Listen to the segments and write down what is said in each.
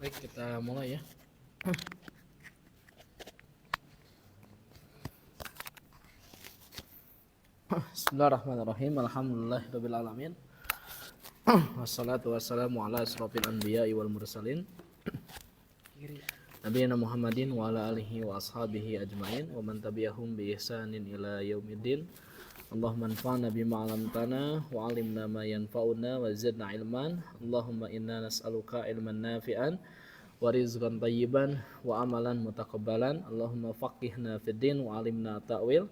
Baik, kita mulai ya. Bismillahirrahmanirrahim. Alhamdulillahirabbil alamin. Wassalatu wassalamu ala asrofil anbiya'i wal mursalin. Nabiyina Muhammadin wa ala alihi wa ashabihi ajmain wa man tabi'ahum bi ihsanin ila yaumiddin. Allahumma anfa'na bima 'allamtana wa 'allimna ma yanfa'una wa zidna ilman. Allahumma inna nas'aluka ilman nafi'an wa rizqan thayyiban wa amalan mutaqabbalan. Allahumma faqihna fid din wa 'allimna ta'wil.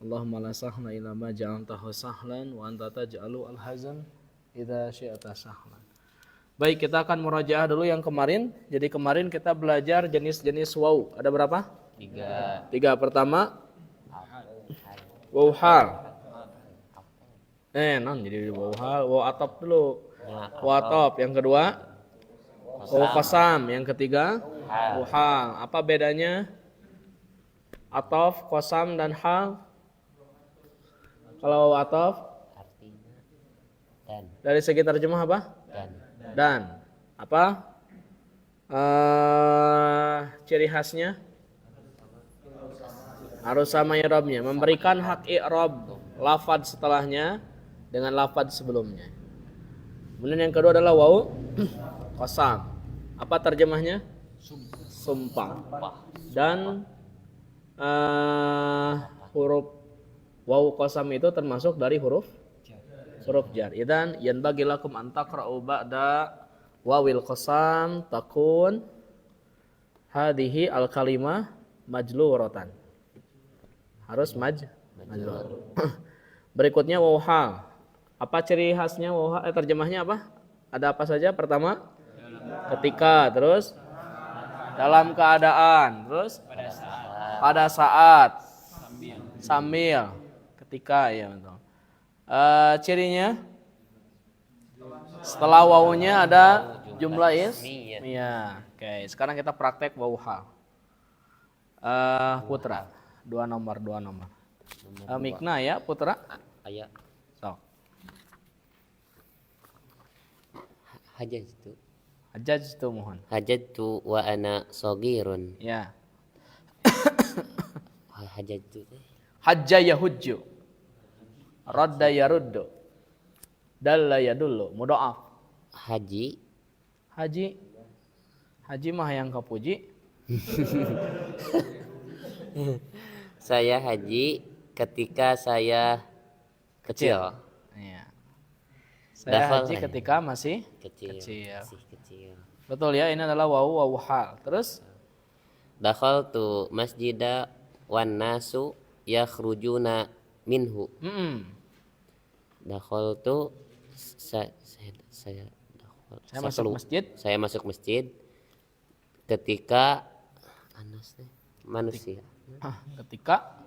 Allahumma la sahla illa ma ja'altahu sahlan wa anta taj'alu al-hazan idza syi'ta sahlan. Baik, kita akan murajaah dulu yang kemarin. Jadi kemarin kita belajar jenis-jenis waw. Ada berapa? Tiga. Pertama waw hal. Jadi waw hal, waw atop dulu. Waw atop. Yang kedua waw qasam. Yang ketiga waw hal. Apa bedanya atof, qasam dan hal? Kalau atof artinya dan dari segi terjemah apa? Dan apa ciri khasnya? Harus sama i'rabnya, memberikan hak i'rab lafadz setelahnya dengan lafadz sebelumnya. Kemudian yang kedua adalah waw qasam. Apa terjemahnya? Sumpah. Dan huruf waw qasam itu termasuk dari huruf jar. Idzan yanbaghi lakum an taqra'u ba'da wawil qasam takun hadhihi al kalimah majluratan. Harus majlur. Berikutnya waw hal. Apa ciri khasnya waw hal? Terjemahnya apa? Ada apa saja? Pertama, ketika, terus dalam keadaan, terus pada saat, sambil, ketika, ya betul. Cirinya setelah wawunya ada jumlah ismiyah. Oke, sekarang kita praktek waw hal. Putra, dua nomor. Mikna ya, Putra. ayat So. Hajjaj itu mohon. hajatu wa ana shagirun. Ya. Hajatu Hajja yahujju. Radda yaruddu. Dalla yadullu. Mudha'af. haji Haji mah yang kapuji. saya haji ketika saya kecil. Iya. Saya Dafal, haji ketika masih kecil. Betul ya, ini adalah waw hal. Terus Dakhaltu masjida wan nasu yakhrujuna minhu. Dakhaltu saya masuk masjid. Saya masuk masjid ketika manusia. Ketika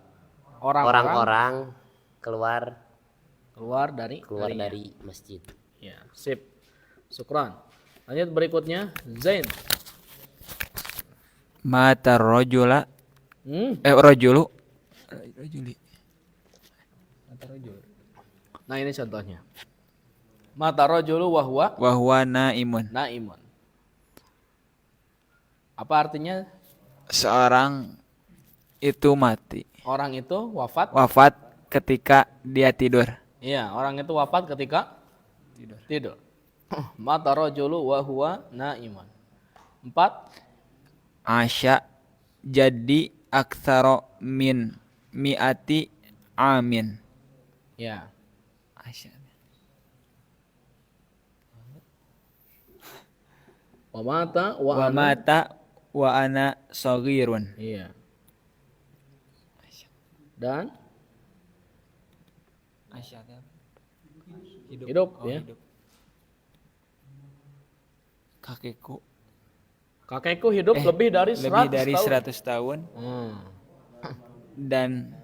Orang-orang keluar dari masjid. Ya, sip. Syukran. Lanjut berikutnya Zain. Mata rojula rojulu rojuli. Nah, ini contohnya. Mata rajulu Wahwa naimun. Apa artinya? Seorang itu mati. Orang itu wafat Ketika dia tidur. Iya, orang itu wafat ketika tidur. Mata rajulu wa huwa naimun. 4. Asya jadi aktsara min mi'ati amin. Ya. Asya. Wa mata wa ana shaghirun. Iya. Dan Asya hidup ya. Kakekku hidup lebih dari 100 tahun. Dan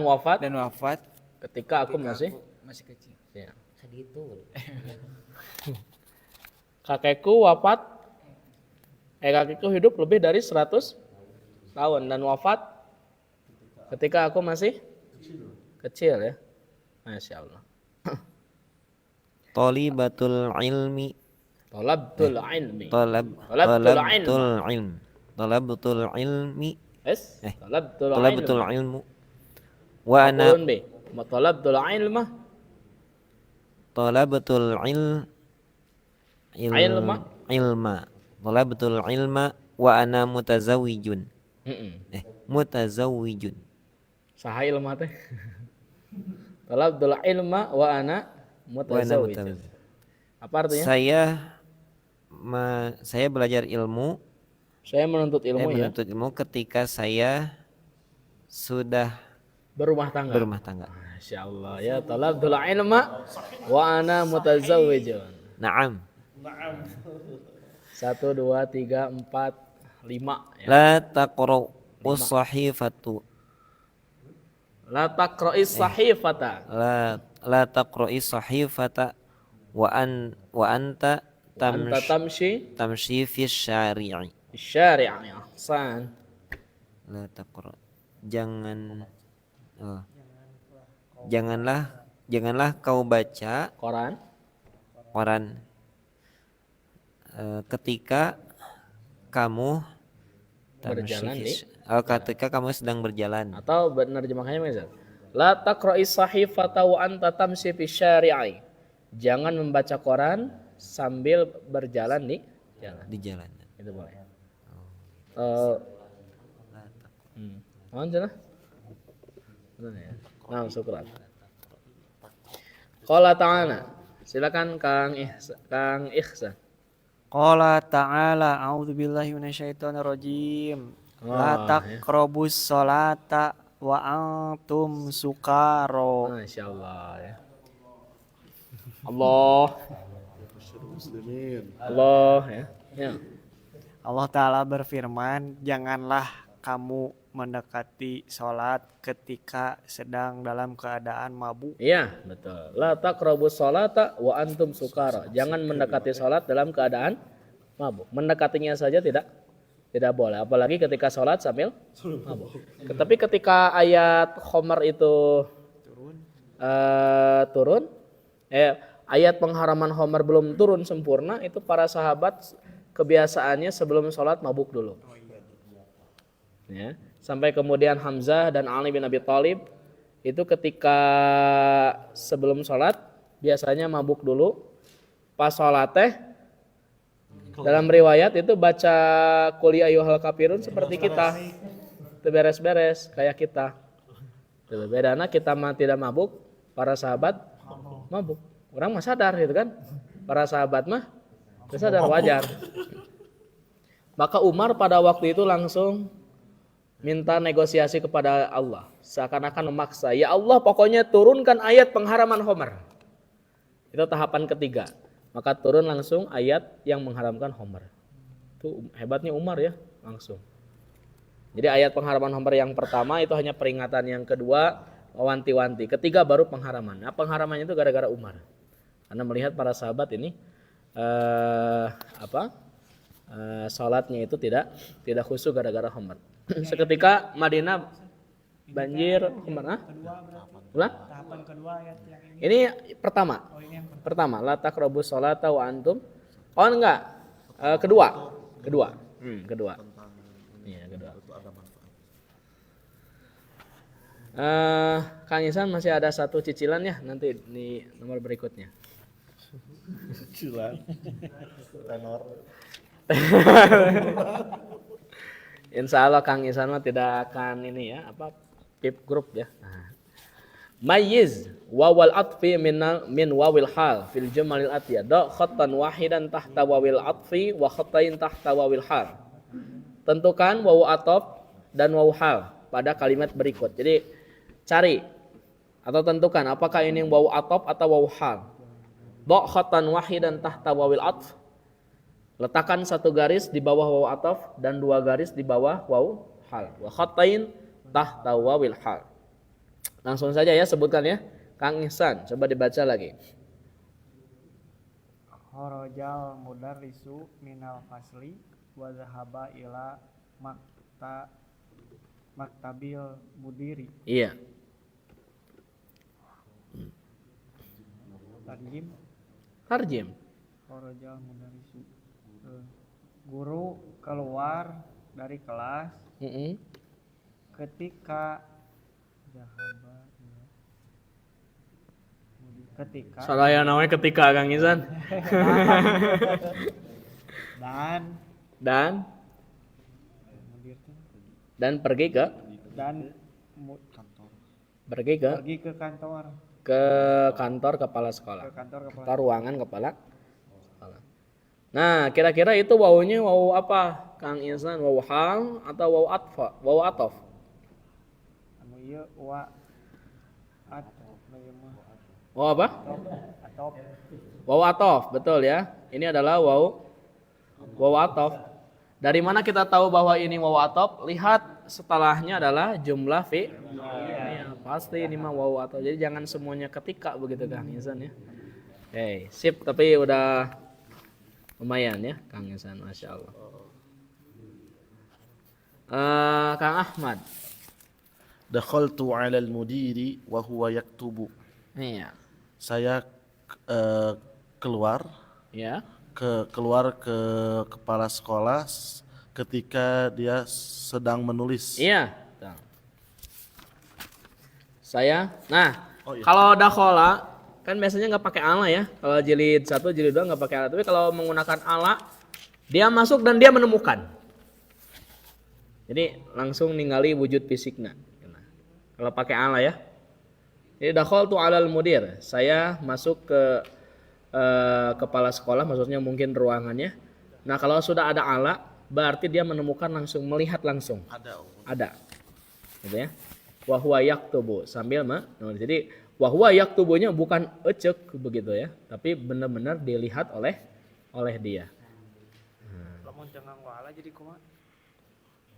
wafat ketika aku masih kecil. ya. Gitu. Kakekku hidup lebih dari 100 tahun dan wafat ketika aku masih kecil ya. Masya Allah. Thalibatul ilmi Talabtul ilmi. Talabtul ilm. Talabtul ilmi. Yes. Talabtul ilmu. Wa ana Maf'ulun bih. Talabtul ilma. Talabtul Ilma. ilma. Talabtul ilma wa ana mutazawwijun. Mutazawwijun. Saha ilma teh? Talabtul ilma wa ana mutazawwij. Apa artinya? Saya belajar ilmu. Saya menuntut ilmu menuntut ilmu ketika saya sudah berumah tangga. Masya Allah ya. Talabtul ilma wa ana mutazawwijun. Naam. 1, 2, 3, 4, 5 ya. La taqra'us sahifatu. La taqra'is sahifata. La taqra'is sahifata wa anta tamshi fi syari'i. Syari'i ahsan. La taqra. Janganlah kau baca Quran ketika kamu ketika kamu sedang berjalan. Atau penerjemahannya misal, la taqra'is sahifata wa anta tamshi fi syari'i. Jangan membaca Quran sambil berjalan di jalan. Itu boleh. Mana? Nah, syukran. Qala ta'ala. Silakan Kang Ihsan. Qala ta'ala a'udzubillahi minasyaitonir rajim. La taqrabus sholata wa antum sukara. Masyaallah ya. Allah ya. Allah Ta'ala berfirman, janganlah kamu mendekati sholat ketika sedang dalam keadaan mabuk. Iya, betul. La taqrabus sholata wa antum sukara. Jangan mendekati sholat dalam keadaan mabuk. Mendekatinya saja tidak boleh. Apalagi ketika sholat sambil mabuk. Tapi ketika ayat khamar itu turun, ayat pengharaman khamar belum turun sempurna, itu para sahabat kebiasaannya sebelum sholat mabuk dulu. Ya, sampai kemudian Hamzah dan Ali bin Abi Thalib itu ketika sebelum sholat biasanya mabuk dulu. Pas sholat dalam riwayat itu baca qul ya ayyuhal kafirun seperti kita. Itu beres-beres kayak kita. Bedana kita mah tidak mabuk, para sahabat mabuk. Orang mah sadar gitu kan. Para sahabat mah sadar, wajar. Maka Umar pada waktu itu langsung minta negosiasi kepada Allah, seakan-akan memaksa, ya Allah pokoknya turunkan ayat pengharaman khamar. Itu tahapan ketiga. Maka turun langsung ayat yang mengharamkan khamar. Itu hebatnya Umar ya, langsung. Jadi ayat pengharaman khamar yang pertama itu hanya peringatan, yang kedua wanti-wanti, ketiga baru pengharaman. Nah, pengharamannya itu gara-gara Umar. Karena melihat para sahabat ini salatnya itu tidak khusyuk gara-gara khamar. Seketika Madinah banjir khamar. Tahapan kedua ayat yang ini. Ini pertama. Pertama, la taqrabus sholata wa antum. Oh enggak. Kedua. Kedua. Iya, kedua. Kang Ihsan masih ada satu cicilan ya, nanti di nomor berikutnya. Cicilan. Tenor. Insya Allah Kang Ihsan mah tidak akan ini ya, pip grup ya. Mayyiz wawal atfi min wawil hal fil jumalil atiyah. Da khattan wahidan tahta wawil atfi wa khattain tahta wawil hal. Tentukan wawu ataf dan wawu hal pada kalimat berikut. Jadi cari atau tentukan apakah ini wawu ataf atau wawu hal. Da khattan wahidan tahta wawil atf. Letakkan satu garis di bawah wawu ataf dan dua garis di bawah wawu hal. Wa khattain tahta wawil hal. Langsung saja ya sebutkan ya. Kang Ihsan, coba dibaca lagi. Kharajal mudarrisu minal fasli wa zahaba ila maktabil mudiri. Iya. Tarjim. Tarjim. Kharajal mudarisu. Guru keluar dari kelas Mm-mm. ketika zahaba ila. Ketika Salah ya namanya ketika Kang Izan. dan Dan mudir teh pergi ke dan pergi ke pergi ke kantor kepala sekolah. ke kantor kepala Atau ruangan kepala sekolah. Nah, kira-kira itu wawunya wawu apa? Kang Izan, wawu hal atau wawu atfa? Wawu atof. anu ieu wa atau mah Wawu apa? atau Wawu atof, betul ya. Ini adalah wawu atof. Dari mana kita tahu bahwa ini wawu atof? Lihat setelahnya adalah jumlah fi. Iya, pasti ini mah wawu atof. Jadi jangan semuanya ketika begitu Kang Izan ya. Oke, sip, tapi udah lumayan ya Kang Izan, Masya Allah. Kang Ahmad. Dakhaltu 'ala al-mudiri wa huwa yaktubu. Iya. Saya keluar Ya. keluar ke kepala sekolah ketika dia sedang menulis. Iya. Tuh. Saya. Nah, Oh, iya. kalau dakhola kan biasanya nggak pakai ala ya. Kalau jilid 1, jilid 2 nggak pakai ala. Tapi kalau menggunakan ala, dia masuk dan dia menemukan. Jadi langsung ningali wujud fisiknya. Nah, kalau pakai ala ya. Jadi dakhaltu 'alal mudir. Saya masuk ke kepala sekolah, maksudnya mungkin ruangannya. Nah, kalau sudah ada ala, berarti dia menemukan langsung, melihat langsung. Ada. Gitu ya. Wa huwa yaktubu sambil menulis. Jadi wa huwa yaktubunya bukan ecek begitu ya, tapi benar-benar dilihat oleh dia. Lamun jangan wala jadi kumaha?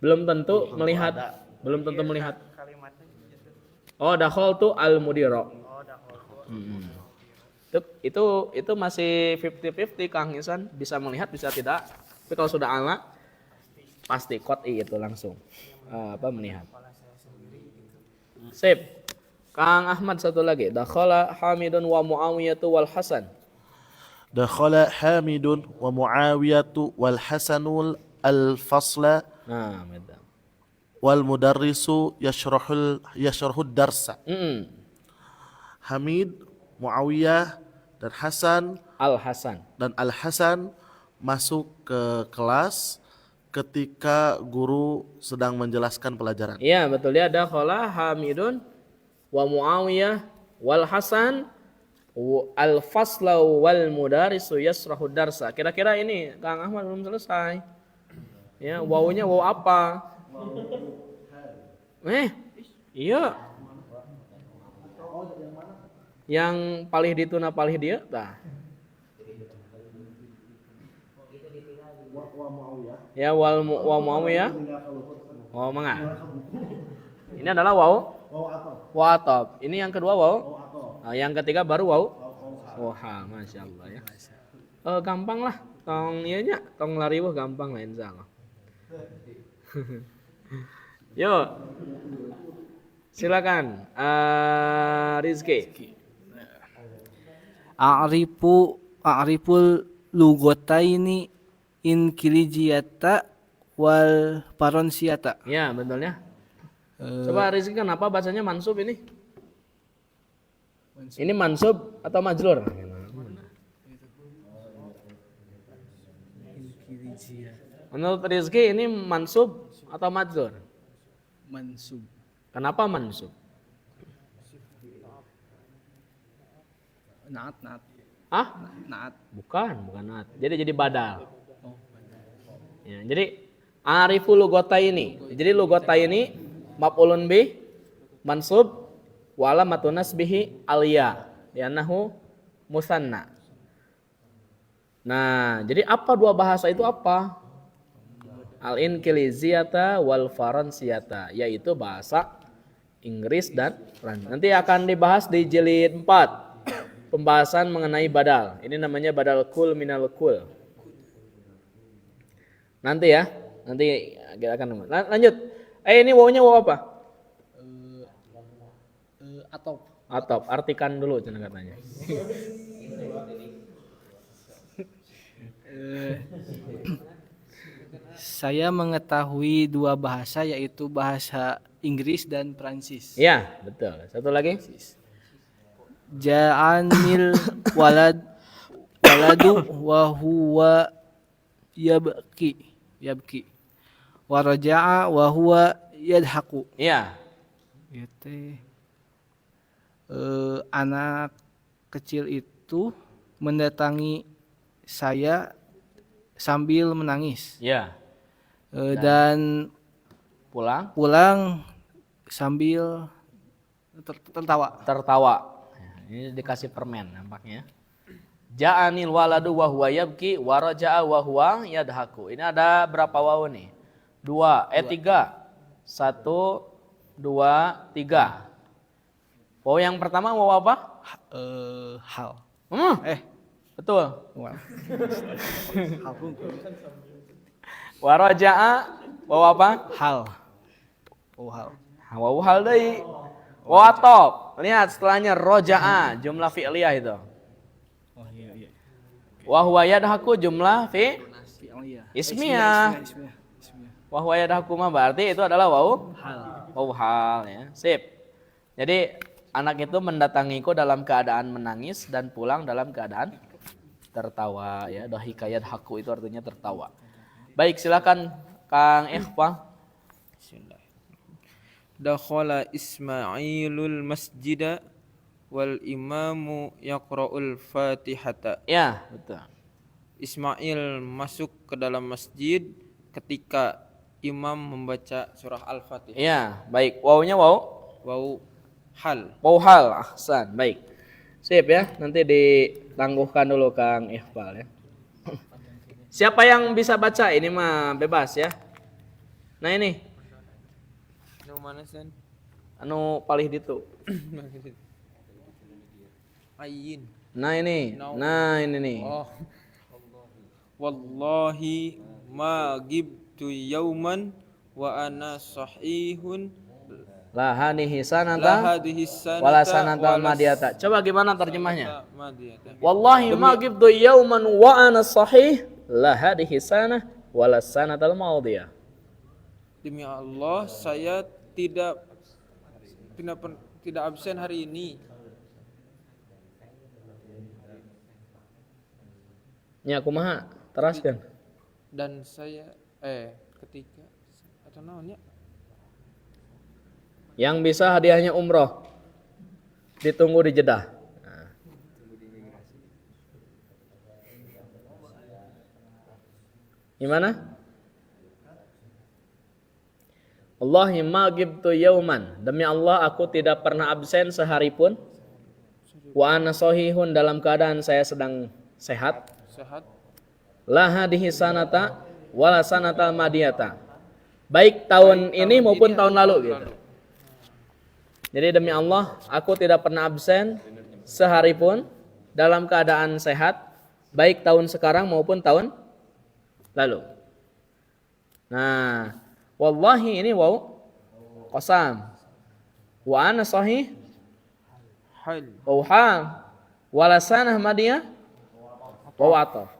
Belum tentu melihat, belum tentu melihat. Kalimatnya gitu. Oh, dakhaltu al mudira. Oh, dakhaltu. Itu masih 50-50 Kang Ihsan, bisa melihat bisa tidak. Tapi kalau sudah ala pasti qat'i itu langsung melihat. Sip. Kang Ahmad satu lagi. Dakhala Hamidun wa Muawiyatu wal Hasan. Dakhala Hamidun wa Muawiyatu wal Hasanul al-fasla Nah, betul. wal mudarrisu yashrahud darsa. Hamid, Muawiyah dan Hasan Al Hasan. dan Al-Hasan masuk ke kelas ketika guru sedang menjelaskan pelajaran. Iya, betul ya. Dakhala Hamidun wa Muawiyah wal Hasan al fasla wal mudarrisu yasrahu darsa. Kira-kira ini Kang Ahmad belum selesai. Ya, wawunya waw apa? Iya. Yang palih dituna palih dia, tah. Ya wa Muawiyah. Oh, mangga. Ini adalah waw atop. Ini yang kedua waw. Nah, yang ketiga baru waw. Wah, Masya Allah ya. Gampang lah. Tong ieu nya, tong lariweuh gampang lah insyaallah. Yo. Silakan. Rizky. A'riful lugotaini inkilijiyata wal paronsiyata. Ya, betulnya. Coba Rizky, kenapa bacanya mansub ini? Ini mansub atau majrur? Menurut Rizky ini mansub atau majrur? Mansub. Kenapa mansub? Naat. Ah? Naat. Bukan naat. Jadi badal. Ya, jadi ariful lugota ini. Jadi lugota ini maf'ulun bih mansub wa alamatun nasbihi alya li'annahu musanna. Nah, jadi apa dua bahasa itu apa? Al-Inkiliziyata wal Faransiyata, yaitu bahasa Inggris dan Prancis. Nanti akan dibahas di jilid 4. Pembahasan mengenai badal. Ini namanya badal kul minal kul. Nanti ya, nanti kita akan lanjut. Ini wawunya waw apa? Atop. Atop, artikan dulu cina katanya. Saya mengetahui dua bahasa yaitu bahasa Inggris dan Prancis. Ya, betul. Satu lagi. Ja'anil waladu wa huwa yabki wa raja'a wa huwa yadhaku. Ya. Gitu. Anak kecil itu mendatangi saya sambil menangis. Ya. Dan pulang sambil tertawa. Tertawa. Ini dikasih permen nampaknya. Ja'anil waladu wa huwa yabki wa raja'a wa huwa yadhaku. Ini ada berapa wawu nih? 3. 1, 2, 3. Wawu yang pertama wawu apa? Hal. Betul. Wow. Wa raja'a wawu apa? Hal. Oh, hal. Wawu hal deui. Wawu atop. Lihat setelahnya roja'a jumlah fi'liyah itu. Oh iya. Wa huwa yadhaku jumlah Iya. ismiyah. Wa huwa yadhaku mah berarti itu adalah wawu Hal. wawu hal ya. Sip. Jadi anak itu mendatangiku dalam keadaan menangis dan pulang dalam keadaan tertawa ya. Dahika yadhaku itu artinya tertawa. Baik, silakan Kang Ikhwan. Dakhala Ismailul masjida wal imamu yaqra'ul Fatihata. Ya, betul. Ismail masuk ke dalam masjid ketika imam membaca surah Al-Fatihah. Ya, baik. Wawunya wawu Wawu hal. wawu hal. Ahsan. Baik. Sip ya. Nanti ditangguhkan dulu Kang Iqbal ya. Siapa yang bisa baca? Ini mah bebas ya. Nah ini Nu mana sen? anu palih ditu. Ayin. Nah ini. Nah ini nih. Oh. Wallahi ma gibtu yauman wa ana sahihun Lahanihi sanata lahadihi sanata wala sanatal wala madiyata. Coba gimana terjemahnya? madiyata. Wallahi ma gibtu yauman wa ana sahih lahadihi sanah wala sanatal madiyah. Demi Allah saya tidak absen hari ini. Nya kumaha? Teraskeun. Dan saya ketika atau naonnya? Yang bisa hadiahnya umroh ditunggu di Jeddah. Nah. Gimana? Allahi ma gibtu yauman. Demi Allah aku tidak pernah absen sehari pun. Wa ana sahihun dalam keadaan saya sedang sehat. Sehat. La hadihi sanata wala sanatal madiyata. Baik tahun ini maupun tahun lalu gitu. Jadi demi Allah, aku tidak pernah absen sehari pun dalam keadaan sehat, baik tahun sekarang maupun tahun lalu. Nah, wallahi ini waw qasam. Wa ana sahih Hal. waw hal. Walasanah madiyah waw ataf.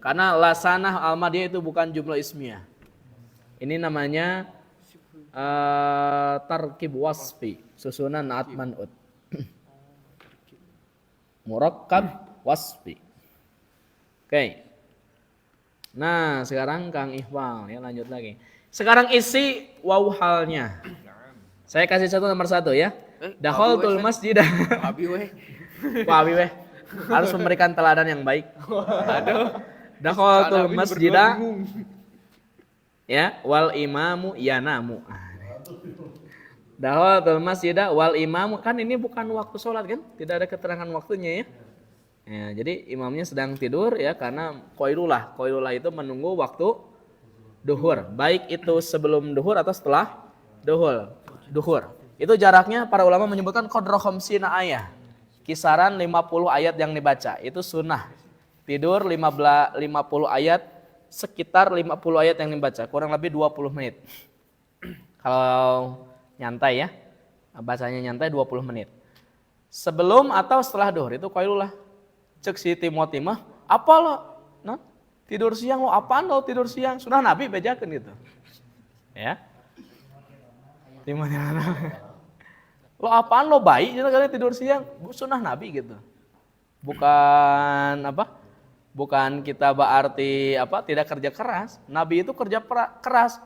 Karena lasanah al-madiyah itu bukan jumlah ismiyah. Ini namanya tarkib wasfi, susunan naat man'ut. Murakkab wasfi. Oke. Nah, sekarang Kang Iqbal ya, lanjut lagi. Sekarang isi waw halnya. Saya kasih nomor 1 ya. Dakhaltul masjid. Abi weh. Wah, Abi weh. Harus memberikan teladan yang baik. Aduh. Dakhaltul masjid. Ya, wal imamu yanamu. Dakhaltul masjid wal imamu, kan ini bukan waktu sholat kan? Tidak ada keterangan waktunya ya. Ya, jadi imamnya sedang tidur ya karena qailulah. Qailulah itu menunggu waktu duhur. Baik itu sebelum duhur atau setelah duhur. Itu jaraknya para ulama menyebutkan qadra khamsina ayah. Kisaran 50 ayat yang dibaca. Itu sunnah. Tidur 50 ayat, sekitar 50 ayat yang dibaca, kurang lebih 20 menit. Kalau nyantai ya, bacanya nyantai 20 menit. Sebelum atau setelah duhur itu qailulah. Cek si Timoti mah, apa lo? Nah, Tidur siang lo apaan lo tidur siang? Sunnah Nabi bejakeun gitu. Ya. Timanya lo apaan lo bayi jadi kalian tidur siang? Sunnah Nabi gitu. Bukan apa? Bukan kita berarti apa? Tidak kerja keras. Nabi itu kerja keras.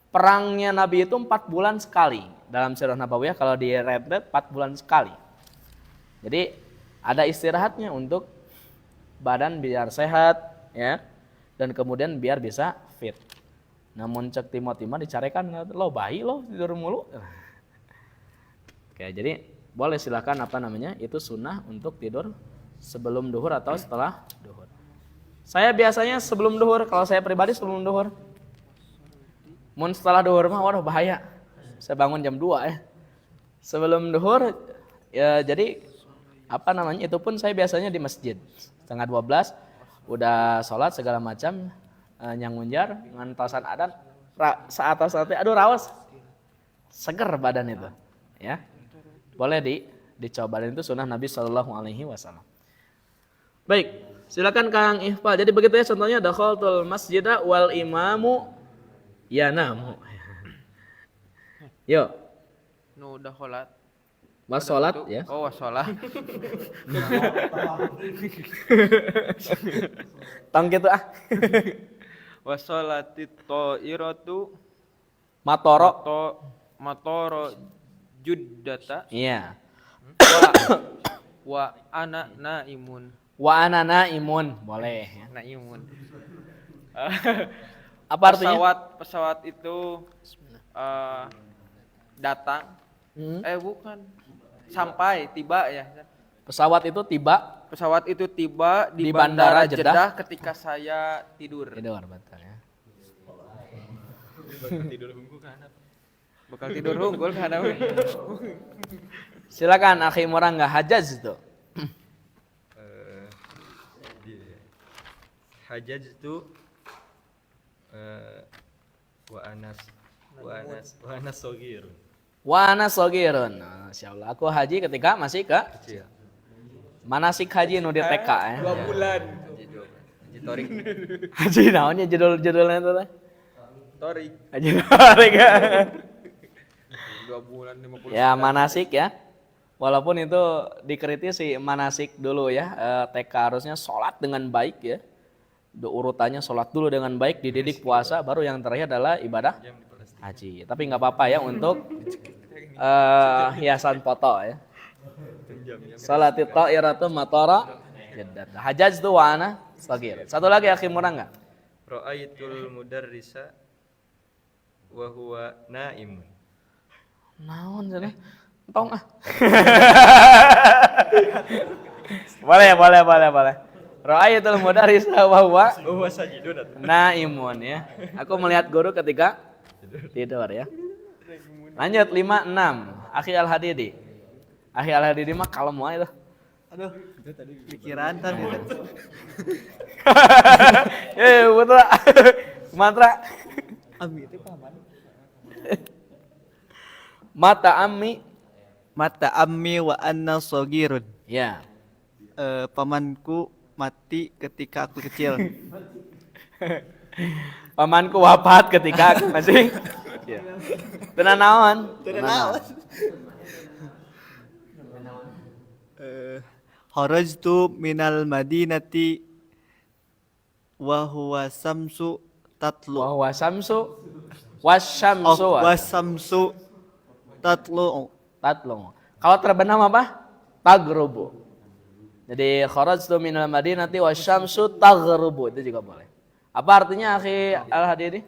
Perangnya Nabi itu 4 bulan sekali. Dalam Sirah Nabawiyah kalau di red 4 bulan sekali. Jadi ada istirahatnya untuk badan biar sehat ya. Dan kemudian biar bisa fit. Namun cek timah-timah dicarekan lo bayi lo tidur mulu. Oke, jadi boleh silakan apa namanya? Itu sunnah untuk tidur sebelum duhur atau setelah duhur. Saya biasanya sebelum duhur, kalau saya pribadi sebelum duhur. Mun setelah duhur mah waduh bahaya. Saya bangun jam 2 ya. Sebelum duhur ya jadi apa namanya? Itu pun saya biasanya di masjid. Setengah 12 udah sholat segala macam nyang munjar ngantosan adan saat aduh rawas seger badan itu ya boleh dicoba dan itu sunnah Nabi SAW. Baik, silakan Kang Ihfal. Jadi begitu ya contohnya dakhaltul masjidah wal imamu yanamu. Yuk. Nu udah sholat. Mas sholat ya. Oh, sholat. Tong gitu ah. Wasolatit ta'iratu Matoro. matoro juddata Iya. wa ana naimun. Wa anana imun. Boleh ya. Naimun. Apa artinya? Pesawat itu datang. Bukan. Sampai tiba ya. Pesawat itu tiba Pesawat itu tiba Di di Bandara Bandara Jeddah ketika saya tidur. tidur betul ya. Bakal tidur unggul kan ada. Silakan akhi Murang nggak hajaz itu. Hajaj itu wa anas sogir. Wa ana shogirun. Masyaallah. Aku haji ketika masih kecil. Manasik haji nu di TK ya. 2 bulan. Haji torik. Haji naonnya judulnya itu teh? Torik. Haji torik. 2 bulan 50. Ya manasik ya. Walaupun itu dikritisi manasik dulu ya. TK harusnya sholat dengan baik ya. Urutannya sholat dulu dengan baik, dididik puasa, baru yang terakhir adalah ibadah haji. Tapi nggak apa-apa ya untuk hiasan foto ya. Salatit ta'iratu matara jaddat. Hajaz itu wa'ana sagir. Satu lagi akhi Murang enggak? Ra'aitul mudarrisa wa huwa naimun. Naon cenah? Tong ah. Boleh. Ra'aitul mudarrisa wa huwa naimun ya. Aku melihat guru ketika tidur ya. Lanjut 5 6. Akhi Al-Hadidi. Akhi Al-Hadidi mah kalem wae itu. Aduh, itu tadi pikiran tadi. Putra. Mantra. Ami itu paman. Mata ammi wa anna shogirun. Ya. Pamanku mati ketika aku kecil. Pamanku wafat ketika aku masih ya. Tenan naon? Kharajtu minal madinati wa huwa samsu tatlu. Wa samsu wasyamsu. Wasamsu tatlu. Kalau terbenam apa? Tagrubu. Jadi kharajtu minal madinati wasyamsu tagrubu, itu juga boleh. Apa artinya akhi Al-Hadidi?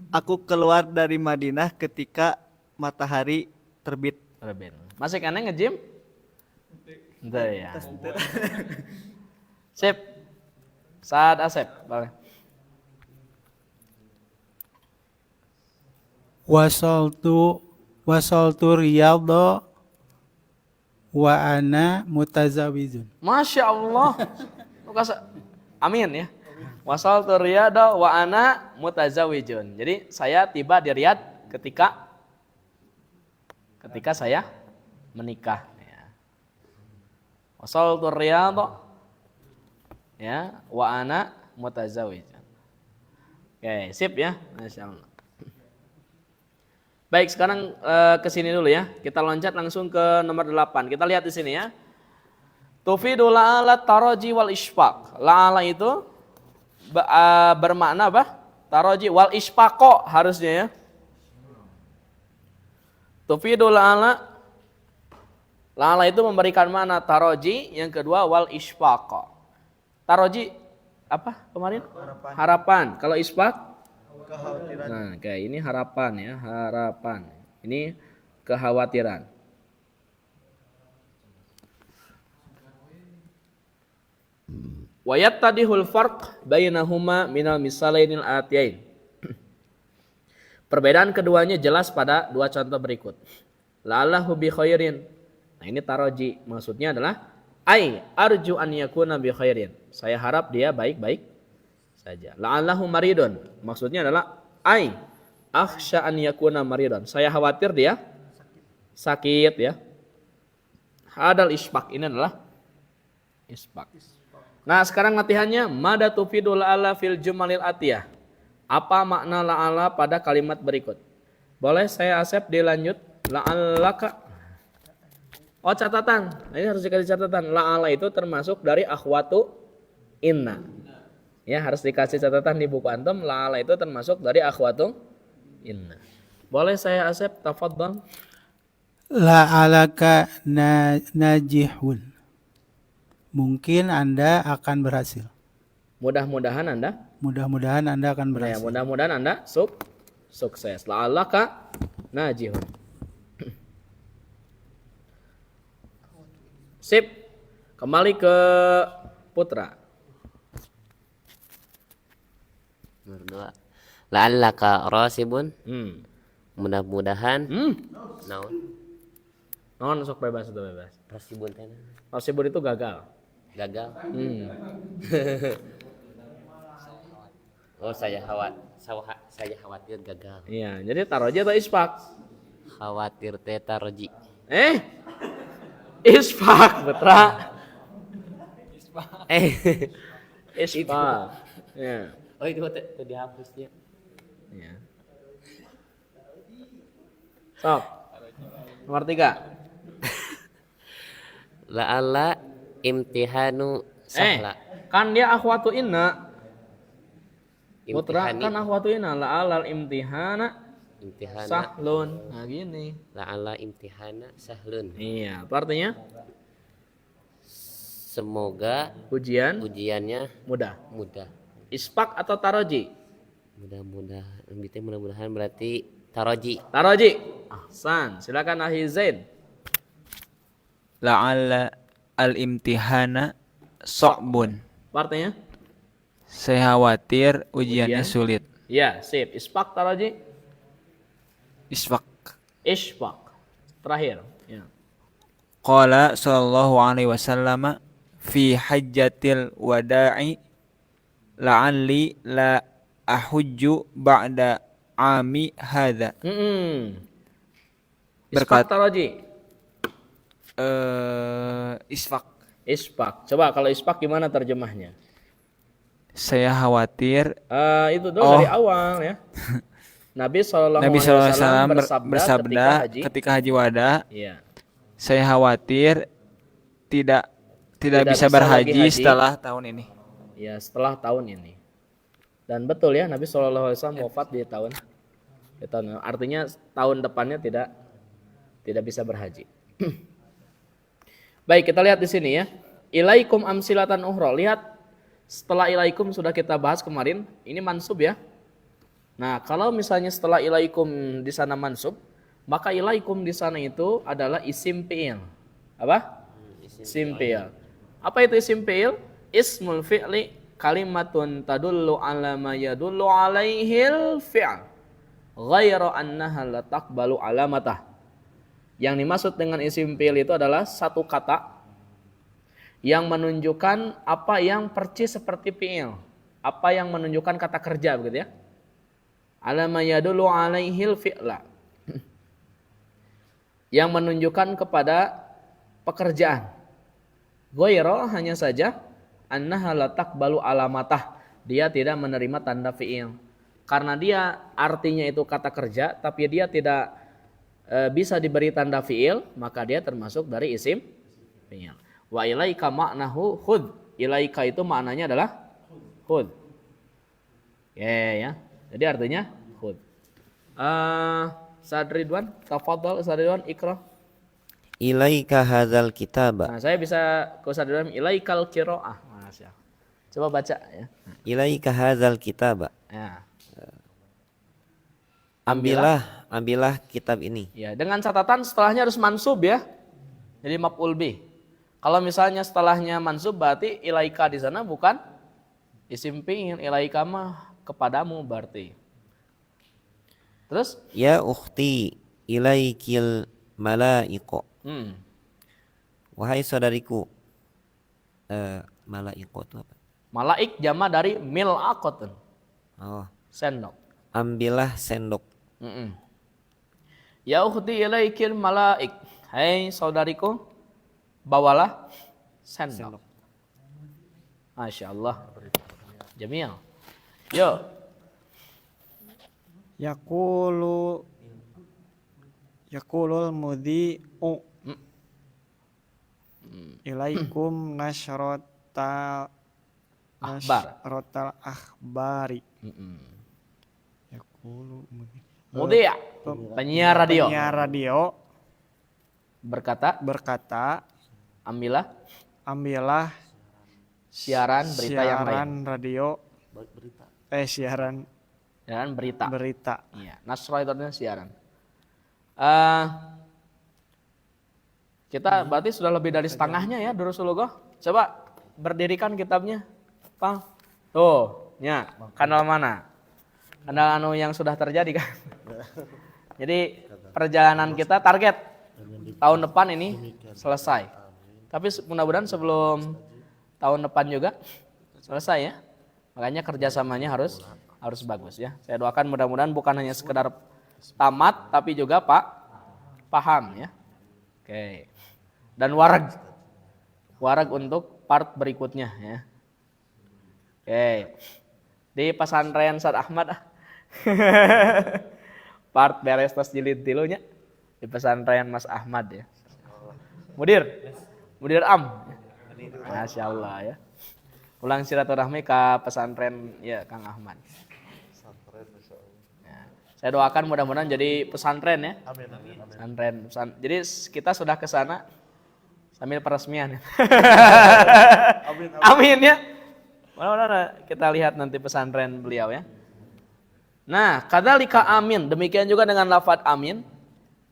Aku keluar dari Madinah ketika matahari terbit. Masih kena nge-gym? Entah ya. Sip. Saat Asep, boleh. Wasaltu riyadha wa ana mutazawijun. Masya Allah. Amin ya. Wasaltu riyadha wa ana mutazawijun. Jadi saya tiba di Riyadh ketika saya menikah. Wasaltu riyadha ya wa ana mutazawijan. Oke, sip ya. Masyaallah. Baik, sekarang ke sini dulu ya. Kita loncat langsung ke nomor 8. Kita lihat di sini ya. Tufidu la'ala taraji wal isfaq. La'ala itu bermakna apa? Taraji wal isfaqo harusnya ya. Tufidu la'ala. La'ala itu memberikan makna taraji, yang kedua wal isfaqo. Taraji apa kemarin? Harapan. Kalau isfaq? Nah, kayak ini harapan ya, harapan. Ini kekhawatiran. Wa yattadihul farq bainahuma minal misalainil atiyain. Perbedaan keduanya jelas pada dua contoh berikut. La'allahu bi khairin. Nah, ini taraji, maksudnya adalah ai arju an yakuna bi khairin. Saya harap dia baik-baik saja. La'allahu maridun, maksudnya adalah ai akhsha an yakuna maridun. Saya khawatir dia sakit ya. Hadal isfaq, ini adalah isfaq. Nah, sekarang latihannya mada tufidul la'ala fil jumalil atiyah. Apa makna la'ala pada kalimat berikut? Boleh saya Asep dilanjut? La'allaka. Oh, catatan. Ini harus dikasih catatan. La'ala itu termasuk dari akhwatu inna. Ya, harus dikasih catatan di buku antum. La'ala itu termasuk dari akhwatu inna. Boleh saya Asep, tafadhal. La'alaka najihun. Mungkin Anda akan berhasil. Mudah-mudahan Anda. Mudah-mudahan Anda akan Ya, berhasil. mudah-mudahan Anda sukses. La'allaka najihun. Sip. Kembali ke Putra. Nomor 2. La'allaka rasibun. Mudah-mudahan. Naon? Non sok bebas itu bebas. Rasibun teh. Rasibun itu gagal. Gagal. Oh, saya khawatir gagal. Iya, jadi taroji atau isfaq? Khawatir teh taroji. Isfaq, Putra. Isfaq. Ya. Oh, itu teh dihapusnya. Ya. Sok. Nomor 3. La'alla imtihanu sahla. Kan dia akhwatu inna. Putra Imtihani. kan akhwatu inna. La'alal imtihana Imtihana. sahlun. Nah, gini. La'alla imtihana sahlun. Iya, apa artinya? Semoga Ujiannya mudah. isfaq atau taroji? Mudah-mudahan berarti taroji. Taroji. Ahsan. Silakan Ahi Zain. La'alla al-imtihana so'bun. Apa artinya? Saya khawatir ujiannya Ujian. sulit. Ya, sip. Isfaq taroji. Isfaq. Isfaq. Terakhir. Ya. Qala sallallahu alaihi wasallam fi hajjatil wada'i la'alli la ahujju ba'da ami hadza. Isfaq taroji. Isfaq. Isfaq. Coba kalau isfaq gimana terjemahnya? Saya khawatir Itu dong dari awal ya. Nabi SAW bersabda ketika haji wada, Iya. saya khawatir tidak bisa bisa berhaji lagi haji. setelah tahun ini. Ya, setelah tahun ini. Dan betul ya, Nabi SAW wafat di tahun artinya tahun depannya tidak bisa berhaji. Baik, kita lihat di sini ya. Ilaikum amsilatan ukhra. Lihat setelah ilaikum sudah kita bahas kemarin, ini mansub ya. Nah, kalau misalnya setelah ilaikum di sana mansub, maka ilaikum di sana itu adalah isim fi'il. Apa? Isim fi'il. Apa itu isim fi'il? Ismul fi'li kalimatun tadullu ala ma yadullu alaihil fi'l. Ghairu annaha la taqbalu alamatah. Yang dimaksud dengan isim fi'il itu adalah satu kata yang menunjukkan apa yang persis seperti fi'il. Apa yang menunjukkan kata kerja begitu ya. Ala ma yadullu alaihil fi'la. Yang menunjukkan kepada pekerjaan. Ghairu hanya saja annaha la taqbalu alamatah. dia tidak menerima tanda fi'il. Karena dia artinya itu kata kerja, tapi dia tidak bisa diberi tanda fi'il, maka dia termasuk dari isim fi'il. Wa ilaika ma'nahu khudh. Ilaika itu maknanya adalah khudh. Ya. Jadi artinya khudh. Ustaz Ridwan, tafadhal Ustaz Ridwan ikra. Ilaika hadzal kitaba. Nah, saya bisa ke Ustaz Ridwan ilaikal qiraah. Masya. Coba baca ya. Ilaika hadzal kitaba. Ya. Ambillah kitab ini. Ya, dengan catatan setelahnya harus mansub ya. Jadi maf'ul bih. Kalau misalnya setelahnya mansub berarti ilaika di sana bukan isim fi'il, ilaika mah kepadamu berarti. Terus? Ya ukhti ilaikil malaiqo. Wahai saudariku. Malaiqo itu apa? Malaik jama dari mil'aqatun. Oh, Sendok. ambillah sendok. Ya ukhti ilaikil malaik. Hai saudariku, bawalah sendok. Masya Allah. Jamil. Yo. Yaqulul mudhi'u ilaikum nasrotal akhbari. Yaqulu Mudhi', penyiar radio. Penyiar radio Berkata, ambillah siaran berita yang lain. siaran radio siaran Berita. Iya, nasro itu artinya siaran. Kita berarti sudah lebih dari setengahnya ya Durusulughoh. Coba berdirikan kitabnya, Pang. Tuh, ya, kanal mana? Kanal anu yang sudah terjadi kan. Jadi perjalanan kita target tahun depan ini selesai. Tapi mudah-mudahan sebelum tahun depan juga selesai ya. Makanya kerjasamanya harus bagus ya. Saya doakan mudah-mudahan bukan hanya sekedar tamat tapi juga paham ya. Oke. Dan warag untuk part berikutnya ya. Oke. Di pesantren Ustaz Ahmad part beres tos jilid tilunya di pesantren Mas Ahmad ya. Mudir Am. Masya Allah ya. Ulang silaturahmi ke pesantren ya Kang Ahmad. Ya, saya doakan mudah-mudahan jadi pesantren ya. Amin. Jadi kita sudah ke sana sambil peresmian. Amin ya. Mudah-mudahan kita lihat nanti pesantren beliau ya. Nah, kadzalika amin, demikian juga dengan lafaz amin,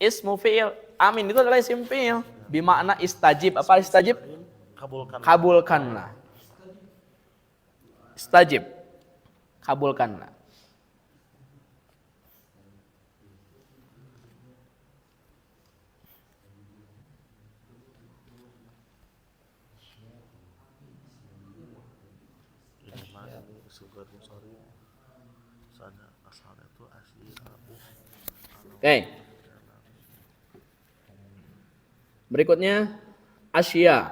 ismu fi'il. Amin itu adalah isim fi'il, bimakna istajib. Apa istajib? Kabulkanlah. Istajib. Kabulkanlah. Oke. Berikutnya asya.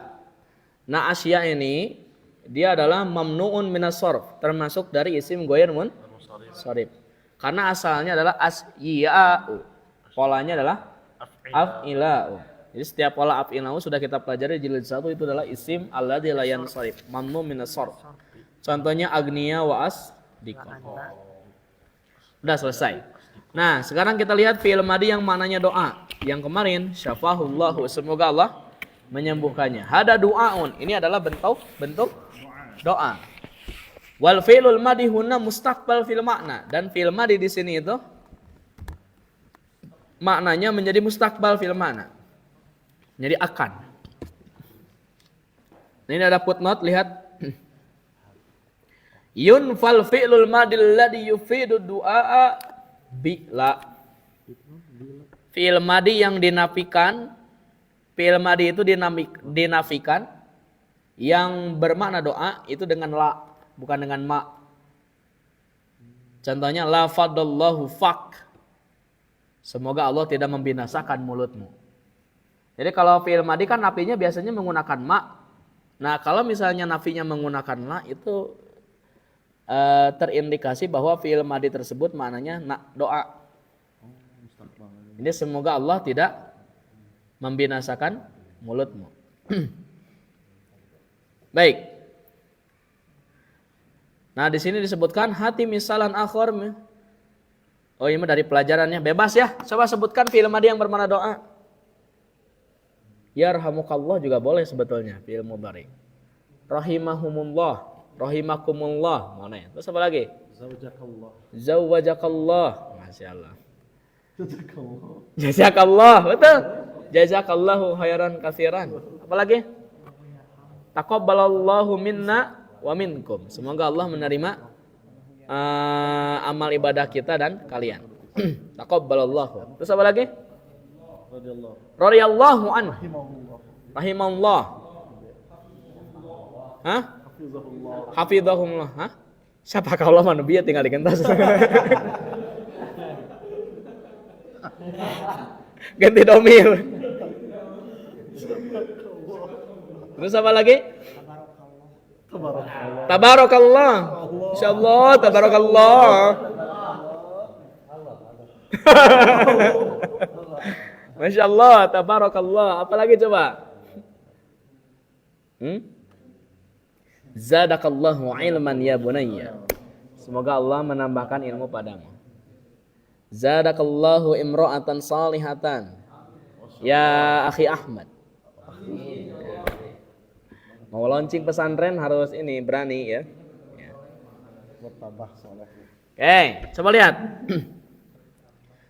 Nah, asya ini dia adalah mamnuun minas sharf, termasuk dari isim ghair munsharif. Karena asalnya adalah asya'u. Polanya adalah af'ila'u. Jadi setiap pola af'ila'u sudah kita pelajari jilid 1 itu adalah isim alladzi la yansharif, mamnu minas sharf. Contohnya agniya wa asdiqa. Udah selesai. Nah, sekarang kita lihat fi'il madhi yang maknanya doa. Yang kemarin syafahullahu, semoga Allah menyembuhkannya. Hada du'aun, ini adalah bentuk doa. Wal fi'lul madhi huna mustaqbal fil makna, dan fi'il madhi di sini itu maknanya menjadi mustaqbal fil makna. Jadi akan. Ini ada footnote, lihat. Yunfal fi'lul madhi alladhi yufidu du'a bila. Fi'il madhi yang dinafikan, fi'il madhi itu dinafikan yang bermakna doa itu dengan la, bukan dengan ma. Contohnya la fadallahu fak. Semoga Allah tidak membinasakan mulutmu. Jadi kalau fi'il madhi kan nafinya biasanya menggunakan ma. Nah, kalau misalnya nafinya menggunakan la itu terindikasi bahwa fi'il madhi tersebut maknanya doa. Ini semoga Allah tidak membinasakan mulutmu. Baik. Nah, di sini disebutkan hati misalan akhor. Oh, ini dari pelajarannya. Bebas ya. Coba sebutkan fi'il madhi yang bermakna doa. Yarhamukallah juga boleh sebetulnya fi'il mudhari. Rahimahumullah, rahimakumullah. Mana ya? Terus apa lagi? Zawjakallah. Zawwajakallah. Masyaallah. Jazakallah. Betul. Jazakallahu khairan katsiran. Apa lagi? Taqabbalallahu minna wa minkum. Semoga Allah menerima amal ibadah kita dan kalian. Taqabbalallahu. Terus apa lagi? Radhiyallahu anhu. Rahimahullah. Hah? Hafizahullah. Hah? Siapa kaulah manubiyah tinggal di kentas. Ganti domir. Terus apa lagi? Tabarakallah. Insyaallah tabarakallah. Masya Allah, tabarakallah. Apa lagi coba? Zadakallahu ilman ya bunayya. Semoga Allah menambahkan ilmu padamu. Zadakallahu imra'atan salihatan. Ya akhi Ahmad. Mau launching pesantren harus ini berani ya. Oke, coba lihat.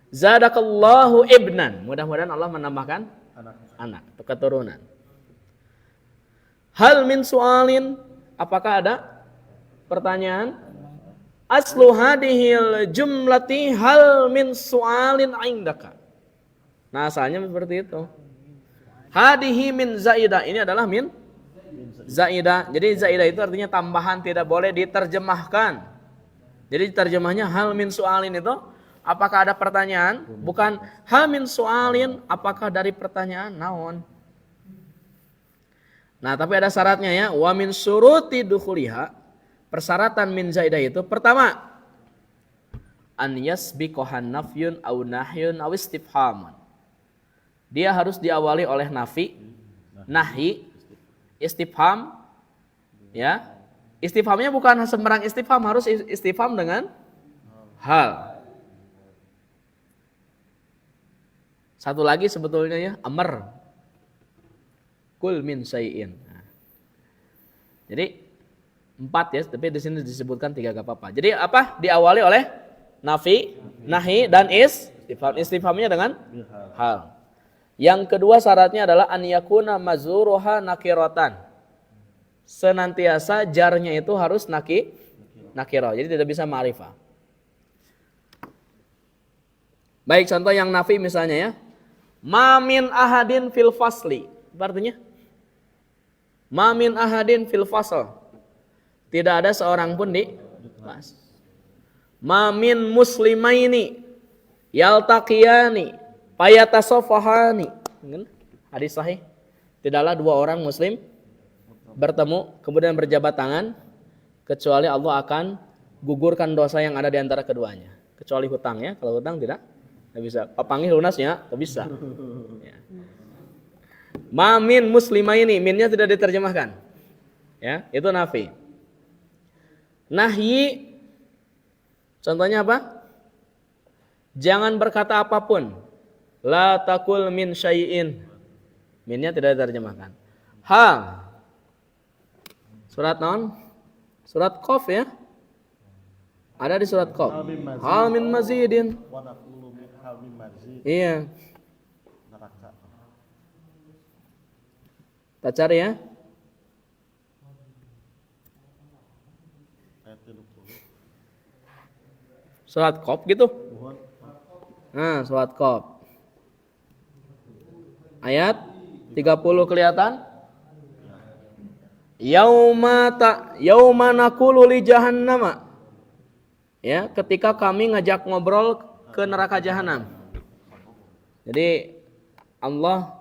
Zadakallahu ibnan. Mudah-mudahan Allah menambahkan anak atau keturunan. Hal min su'alin. Apakah ada pertanyaan? Aslu hadihil jumlati hal min su'alin indaka. Nah, asalnya seperti itu. Hadihi min zaidah. Ini adalah min zaidah. Jadi zaidah itu artinya tambahan, tidak boleh diterjemahkan. Jadi terjemahnya hal min su'alin itu apakah ada pertanyaan? Bukan hal min su'alin apakah dari pertanyaan naon. Nah, tapi ada syaratnya ya. Wa min syuruti dukhuliha. Persyaratan min zaidah itu pertama an yasbiqahan nafyun aw nahyun aw istifhamun. Dia harus diawali oleh nafi, nahi, istifham ya. Istifhamnya bukan sembarang istifham, harus istifham dengan hal. Satu lagi sebetulnya ya, amr. Kul min syai'in. Nah. Jadi 4 ya, tapi di sini disebutkan 3 gak apa-apa. Jadi apa? Diawali oleh nafi, nahi dan istifham. Istifhamnya dengan hal. Yang kedua syaratnya adalah an yakuna mazuruha nakiratan. Senantiasa jarnya itu harus nakirah. Jadi tidak bisa ma'rifah. Baik, contoh yang nafi misalnya ya. Ma min ahadin fil fasli. Apa artinya? Ma min ahadin fil fasl. Tidak ada seorang pun di kelas. Ma min muslimaini yaltaqiyani fayatasafahani. Hadis sahih. Tidaklah 2 orang muslim bertemu kemudian berjabat tangan kecuali Allah akan gugurkan dosa yang ada di antara keduanya. Kecuali hutang ya. Kalau hutang tidak bisa. Papangi lunasnya tidak bisa. Ya. Ma min muslimaini, minnya tidak diterjemahkan. Ya, itu nafi. Nahyi contohnya apa? Jangan berkata apapun. La takul min syai'in. Minnya tidak diterjemahkan. Hal. Surat naon? Surat Qaf ya. Ada di surat Qaf. Hal min mazidin. Iya. Kita cari ya. Surat Qaf gitu. Nah, surat Qaf. Ayat 30 kelihatan? Yauma naqulu li jahannama. Ya, ketika kami ngajak ngobrol ke neraka jahanam. Jadi Allah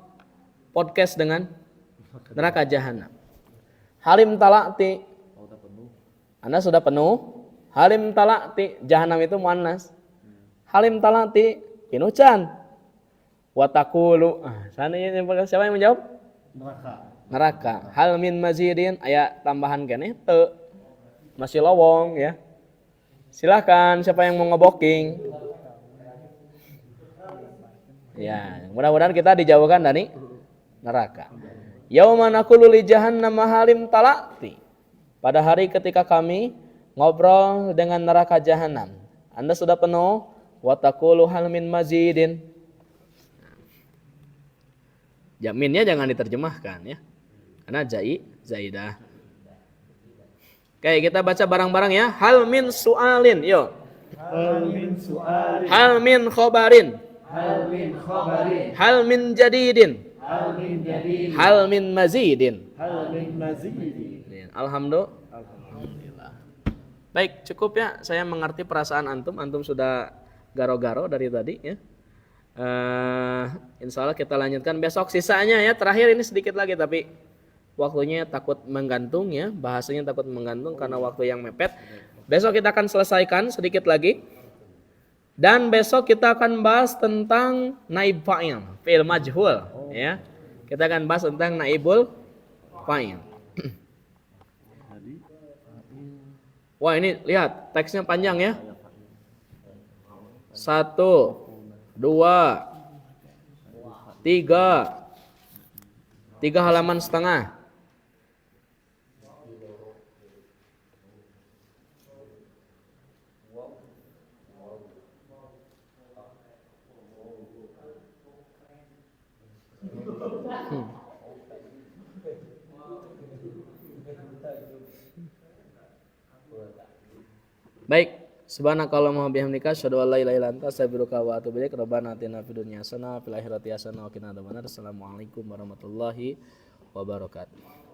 podcast dengan neraka jahanam. Halim talati. Anda sudah penuh? Halim talati, jahanam itu muannas. Halim talati, pinucan. Watakulu, siapa yang menjawab? Neraka. Hal min mazidin, aya tambahan kene te. Masih lowong ya. Silakan siapa yang mau ngeboking. Ya, mudah-mudahan kita dijauhkan dari neraka. Yauma naqulu li jahannam halim talati. Pada hari ketika kami ngobrol dengan neraka jahanam. Anda sudah penuh? Wa taqulu hal min mazidin. Jaminnya jangan diterjemahkan ya. Karena zaidah. Oke, kita baca bareng-bareng ya. Hal min su'alin, yuk. Hal min su'alin. Hal min khobarin. Hal min khabarin. Hal min jadidin. Hal min jadid. Hal min mazidin. Hal min mazidin. Alhamdulillah. Baik, cukup ya. Saya mengerti perasaan antum. Antum sudah garo-garo dari tadi ya. Insya Allah kita lanjutkan besok sisanya ya. Terakhir ini sedikit lagi tapi waktunya takut menggantung ya. Bahasanya takut menggantung karena waktu yang mepet. Besok kita akan selesaikan sedikit lagi. Dan besok kita akan bahas tentang naib fa'il, fi'il majhul ya. Kita akan bahas tentang naibul fa'il. Wah, ini lihat teksnya panjang ya. 1 2 3 halaman setengah. Baik, subhanakallahumma wa bihamdika asyhadu an la ilaha illa anta astaghfiruka wa atubu ilaik. Rabbana atina fid dunya hasanah wa fil akhirati hasanah wa qina adzabannar. Assalamualaikum warahmatullahi wabarakatuh.